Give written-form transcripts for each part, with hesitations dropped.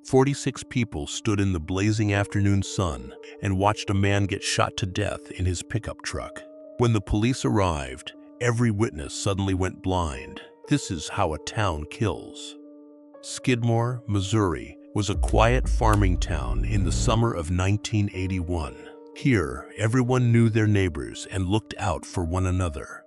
46 people stood in the blazing afternoon sun and watched a man get shot to death in his pickup truck. When the police arrived, every witness suddenly went blind. This is how a town kills. Skidmore, Missouri, was a quiet farming town in the summer of 1981. Here, everyone knew their neighbors and looked out for one another.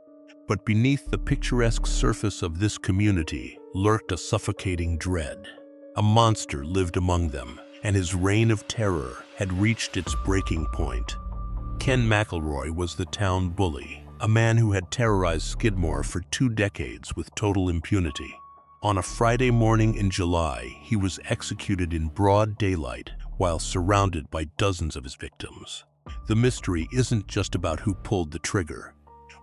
But beneath the picturesque surface of this community lurked a suffocating dread. A monster lived among them, and his reign of terror had reached its breaking point. Ken McElroy was the town bully, a man who had terrorized Skidmore for 2 decades with total impunity. On a Friday morning in July, he was executed in broad daylight while surrounded by dozens of his victims. The mystery isn't just about who pulled the trigger.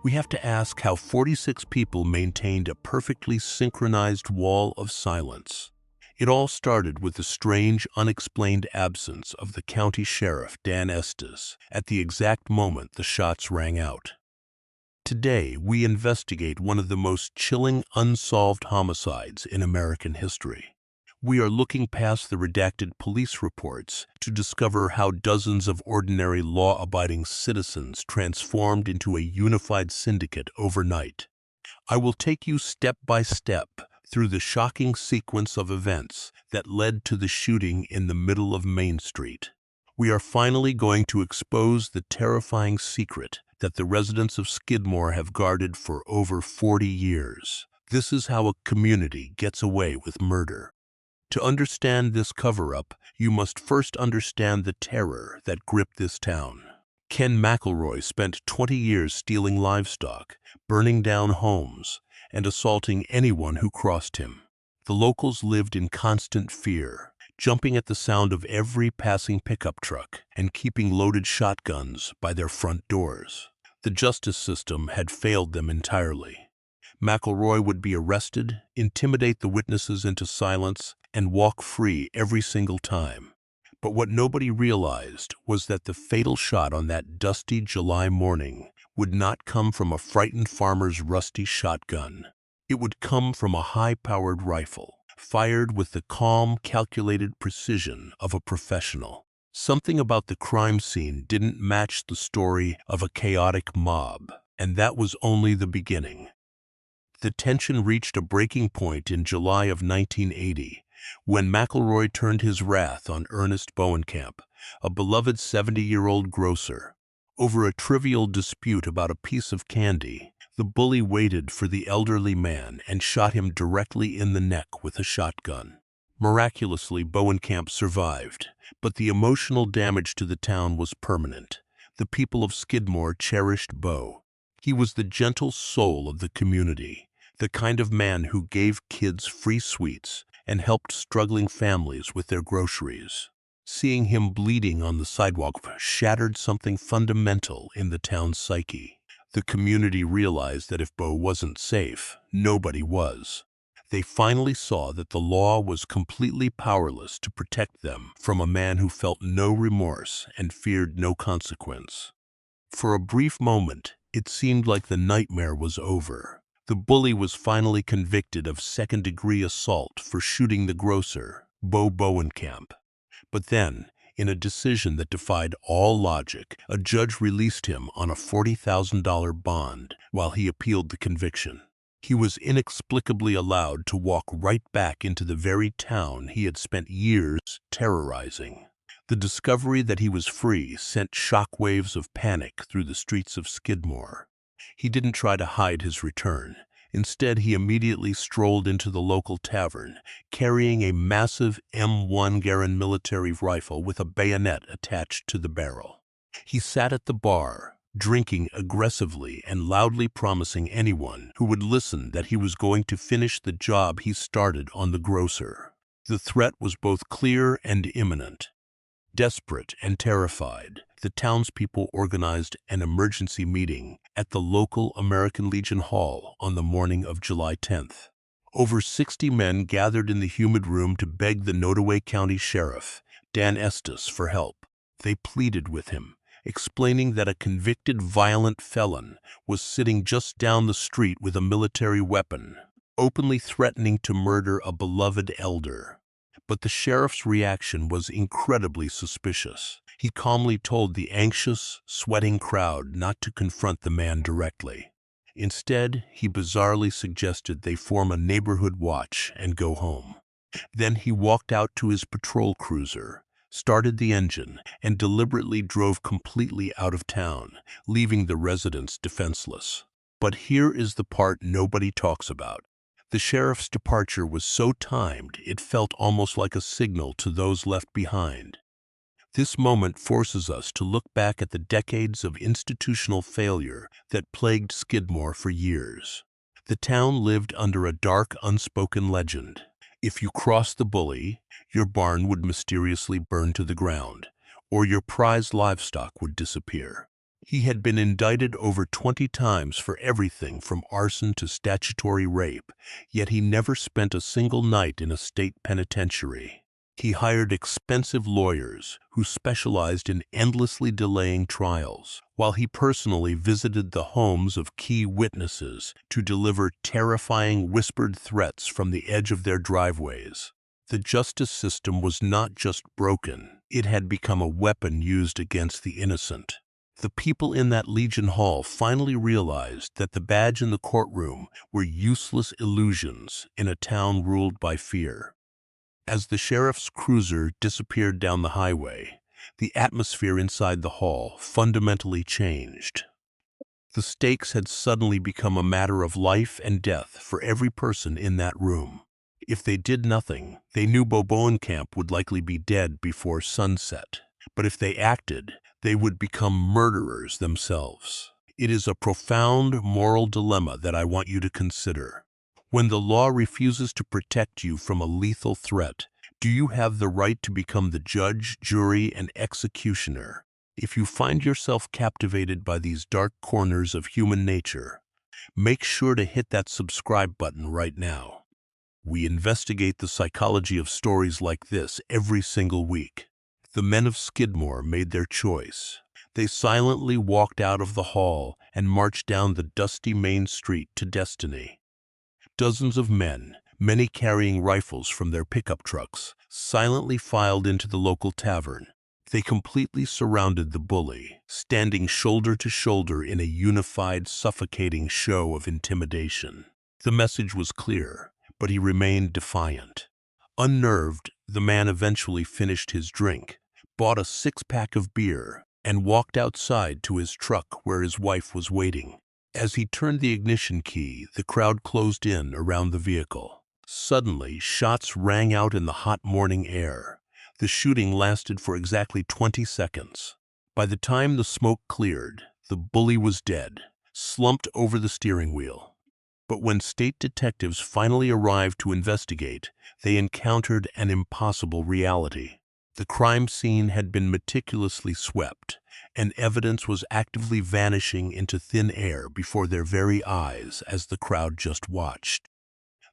We have to ask how 46 people maintained a perfectly synchronized wall of silence. It all started with the strange, unexplained absence of the county sheriff, Dan Estes, at the exact moment the shots rang out. Today, we investigate one of the most chilling, unsolved homicides in American history. We are looking past the redacted police reports to discover how dozens of ordinary law-abiding citizens transformed into a unified syndicate overnight. I will take you step by step through the shocking sequence of events that led to the shooting in the middle of Main Street. We are finally going to expose the terrifying secret that the residents of Skidmore have guarded for over 40 years. This is how a community gets away with murder. To understand this cover-up, you must first understand the terror that gripped this town. Ken McElroy spent 20 years stealing livestock, burning down homes, and assaulting anyone who crossed him. The locals lived in constant fear, jumping at the sound of every passing pickup truck and keeping loaded shotguns by their front doors. The justice system had failed them entirely. McElroy would be arrested, intimidate the witnesses into silence, and walk free every single time. But what nobody realized was that the fatal shot on that dusty July morning would not come from a frightened farmer's rusty shotgun. It would come from a high-powered rifle, fired with the calm, calculated precision of a professional. Something about the crime scene didn't match the story of a chaotic mob, and that was only the beginning. The tension reached a breaking point in July of 1980, when McElroy turned his wrath on Ernest Bowenkamp, a beloved 70-year-old grocer. Over a trivial dispute about a piece of candy, the bully waited for the elderly man and shot him directly in the neck with a shotgun. Miraculously, Bowenkamp survived, but the emotional damage to the town was permanent. The people of Skidmore cherished Bo. He was the gentle soul of the community, the kind of man who gave kids free sweets and helped struggling families with their groceries. Seeing him bleeding on the sidewalk shattered something fundamental in the town's psyche. The community realized that if Bo wasn't safe, nobody was. They finally saw that the law was completely powerless to protect them from a man who felt no remorse and feared no consequence. For a brief moment, it seemed like the nightmare was over. The bully was finally convicted of second-degree assault for shooting the grocer, Bo Bowenkamp. But then, in a decision that defied all logic, a judge released him on a $40,000 bond while he appealed the conviction. He was inexplicably allowed to walk right back into the very town he had spent years terrorizing. The discovery that he was free sent shockwaves of panic through the streets of Skidmore. He didn't try to hide his return. Instead, he immediately strolled into the local tavern, carrying a massive M1 Garand military rifle with a bayonet attached to the barrel. He sat at the bar, drinking aggressively and loudly promising anyone who would listen that he was going to finish the job he started on the grocer. The threat was both clear and imminent. Desperate and terrified, the townspeople organized an emergency meeting at the local American Legion Hall on the morning of July 10th. Over 60 men gathered in the humid room to beg the Nottoway County Sheriff, Dan Estes, for help. They pleaded with him, explaining that a convicted violent felon was sitting just down the street with a military weapon, openly threatening to murder a beloved elder. But the sheriff's reaction was incredibly suspicious. He calmly told the anxious, sweating crowd not to confront the man directly. Instead, he bizarrely suggested they form a neighborhood watch and go home. Then he walked out to his patrol cruiser, started the engine, and deliberately drove completely out of town, leaving the residents defenseless. But here is the part nobody talks about. The sheriff's departure was so timed it felt almost like a signal to those left behind. This moment forces us to look back at the decades of institutional failure that plagued Skidmore for years. The town lived under a dark, unspoken legend. If you crossed the bully, your barn would mysteriously burn to the ground, or your prized livestock would disappear. He had been indicted over 20 times for everything from arson to statutory rape, yet he never spent a single night in a state penitentiary. He hired expensive lawyers who specialized in endlessly delaying trials, while he personally visited the homes of key witnesses to deliver terrifying whispered threats from the edge of their driveways. The justice system was not just broken, it had become a weapon used against the innocent. The people in that Legion Hall finally realized that the badge in the courtroom were useless illusions in a town ruled by fear. As the sheriff's cruiser disappeared down the highway, the atmosphere inside the hall fundamentally changed. The stakes had suddenly become a matter of life and death for every person in that room. If they did nothing, they knew Boboenkamp would likely be dead before sunset. But if they acted, they would become murderers themselves. It is a profound moral dilemma that I want you to consider. When the law refuses to protect you from a lethal threat, do you have the right to become the judge, jury, and executioner? If you find yourself captivated by these dark corners of human nature, make sure to hit that subscribe button right now. We investigate the psychology of stories like this every single week. The men of Skidmore made their choice. They silently walked out of the hall and marched down the dusty main street to destiny. Dozens of men, many carrying rifles from their pickup trucks, silently filed into the local tavern. They completely surrounded the bully, standing shoulder to shoulder in a unified, suffocating show of intimidation. The message was clear, but he remained defiant. Unnerved, the man eventually finished his drink, bought a six-pack of beer, and walked outside to his truck where his wife was waiting. As he turned the ignition key, the crowd closed in around the vehicle. Suddenly, shots rang out in the hot morning air. The shooting lasted for exactly 20 seconds. By the time the smoke cleared, the bully was dead, slumped over the steering wheel. But when state detectives finally arrived to investigate, they encountered an impossible reality. The crime scene had been meticulously swept, and evidence was actively vanishing into thin air before their very eyes as the crowd just watched.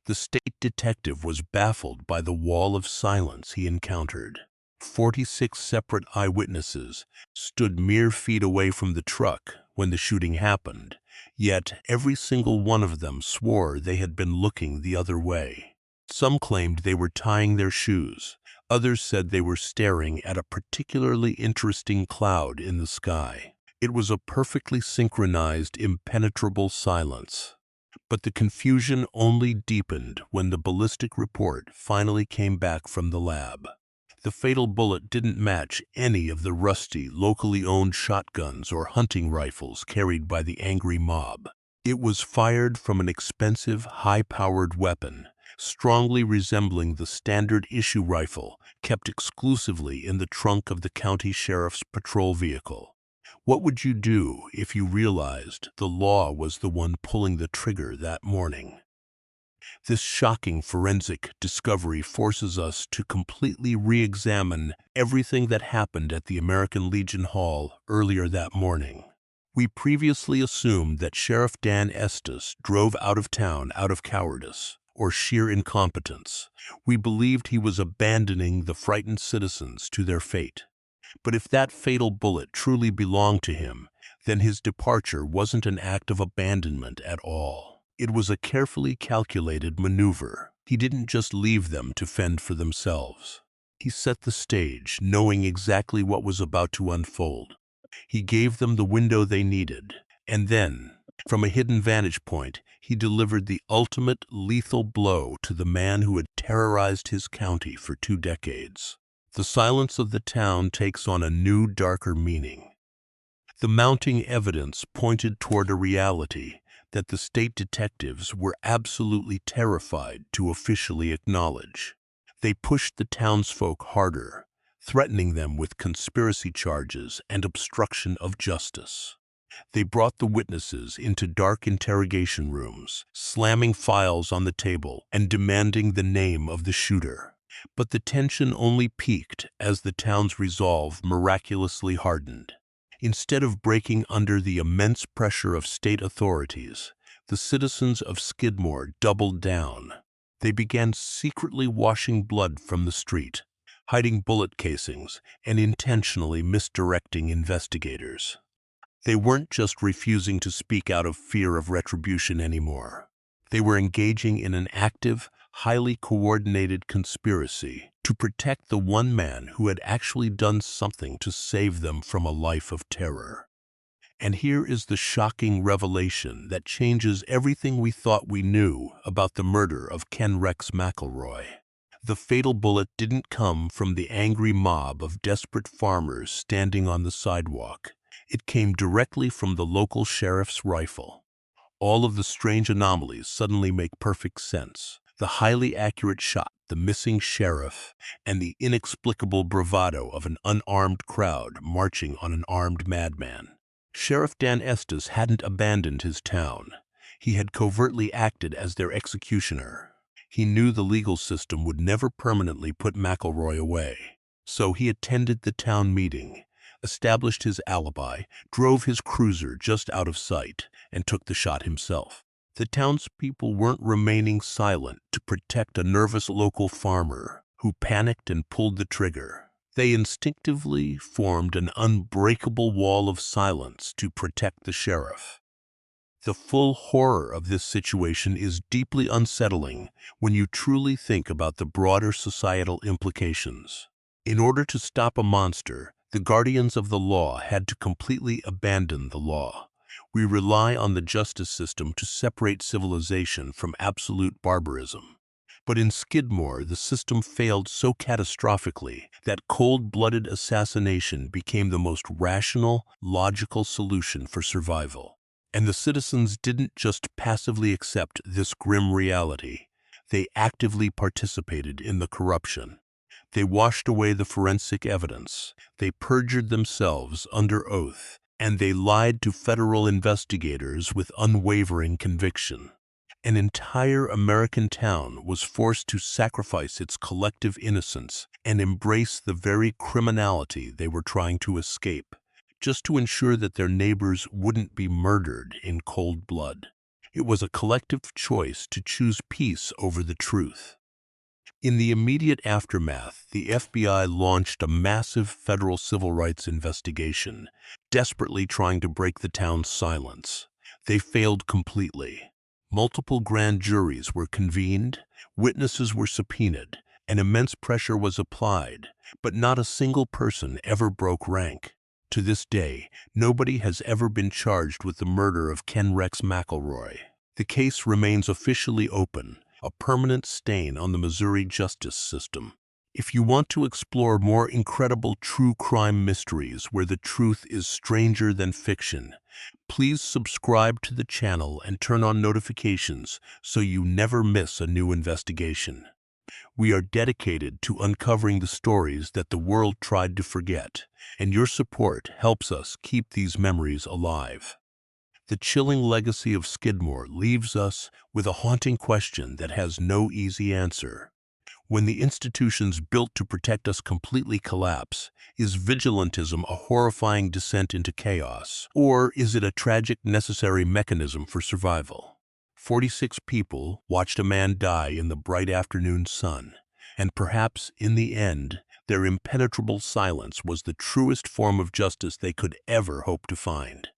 The state detective was baffled by the wall of silence he encountered. 46 separate eyewitnesses stood mere feet away from the truck when the shooting happened, yet every single one of them swore they had been looking the other way. Some claimed they were tying their shoes. Others said they were staring at a particularly interesting cloud in the sky. It was a perfectly synchronized, impenetrable silence. But the confusion only deepened when the ballistic report finally came back from the lab. The fatal bullet didn't match any of the rusty, locally owned shotguns or hunting rifles carried by the angry mob. It was fired from an expensive, high-powered weapon, strongly resembling the standard-issue rifle kept exclusively in the trunk of the county sheriff's patrol vehicle. What would you do if you realized the law was the one pulling the trigger that morning? This shocking forensic discovery forces us to completely re-examine everything that happened at the American Legion Hall earlier that morning. We previously assumed that Sheriff Dan Estes drove out of town out of cowardice or sheer incompetence. We believed he was abandoning the frightened citizens to their fate. But if that fatal bullet truly belonged to him, then his departure wasn't an act of abandonment at all. It was a carefully calculated maneuver. He didn't just leave them to fend for themselves. He set the stage, knowing exactly what was about to unfold. He gave them the window they needed, and then, from a hidden vantage point, he delivered the ultimate lethal blow to the man who had terrorized his county for 2 decades. The silence of the town takes on a new, darker meaning. The mounting evidence pointed toward a reality that the state detectives were absolutely terrified to officially acknowledge. They pushed the townsfolk harder, threatening them with conspiracy charges and obstruction of justice. They brought the witnesses into dark interrogation rooms, slamming files on the table and demanding the name of the shooter. But the tension only peaked as the town's resolve miraculously hardened. Instead of breaking under the immense pressure of state authorities, the citizens of Skidmore doubled down. They began secretly washing blood from the street, hiding bullet casings, and intentionally misdirecting investigators. They weren't just refusing to speak out of fear of retribution anymore. They were engaging in an active, highly coordinated conspiracy to protect the one man who had actually done something to save them from a life of terror. And here is the shocking revelation that changes everything we thought we knew about the murder of Ken Rex McElroy. The fatal bullet didn't come from the angry mob of desperate farmers standing on the sidewalk. It came directly from the local sheriff's rifle. All of the strange anomalies suddenly make perfect sense. The highly accurate shot, the missing sheriff, and the inexplicable bravado of an unarmed crowd marching on an armed madman. Sheriff Dan Estes hadn't abandoned his town. He had covertly acted as their executioner. He knew the legal system would never permanently put McElroy away. So he attended the town meeting, established his alibi, drove his cruiser just out of sight, and took the shot himself. The townspeople weren't remaining silent to protect a nervous local farmer who panicked and pulled the trigger. They instinctively formed an unbreakable wall of silence to protect the sheriff. The full horror of this situation is deeply unsettling when you truly think about the broader societal implications. In order to stop a monster, the guardians of the law had to completely abandon the law. We rely on the justice system to separate civilization from absolute barbarism. But in Skidmore, the system failed so catastrophically that cold-blooded assassination became the most rational, logical solution for survival. And the citizens didn't just passively accept this grim reality. They actively participated in the corruption. They washed away the forensic evidence. They perjured themselves under oath, and they lied to federal investigators with unwavering conviction. An entire American town was forced to sacrifice its collective innocence and embrace the very criminality they were trying to escape, just to ensure that their neighbors wouldn't be murdered in cold blood. It was a collective choice to choose peace over the truth. In the immediate aftermath, the FBI launched a massive federal civil rights investigation, desperately trying to break the town's silence. They failed completely. Multiple grand juries were convened, witnesses were subpoenaed, and immense pressure was applied, but not a single person ever broke rank. To this day, nobody has ever been charged with the murder of Ken Rex McElroy. The case remains officially open, a permanent stain on the Missouri justice system. If you want to explore more incredible true crime mysteries where the truth is stranger than fiction, please subscribe to the channel and turn on notifications so you never miss a new investigation. We are dedicated to uncovering the stories that the world tried to forget, and your support helps us keep these memories alive. The chilling legacy of Skidmore leaves us with a haunting question that has no easy answer. When the institutions built to protect us completely collapse, is vigilantism a horrifying descent into chaos, or is it a tragic necessary mechanism for survival? 46 people watched a man die in the bright afternoon sun, and perhaps, in the end, their impenetrable silence was the truest form of justice they could ever hope to find.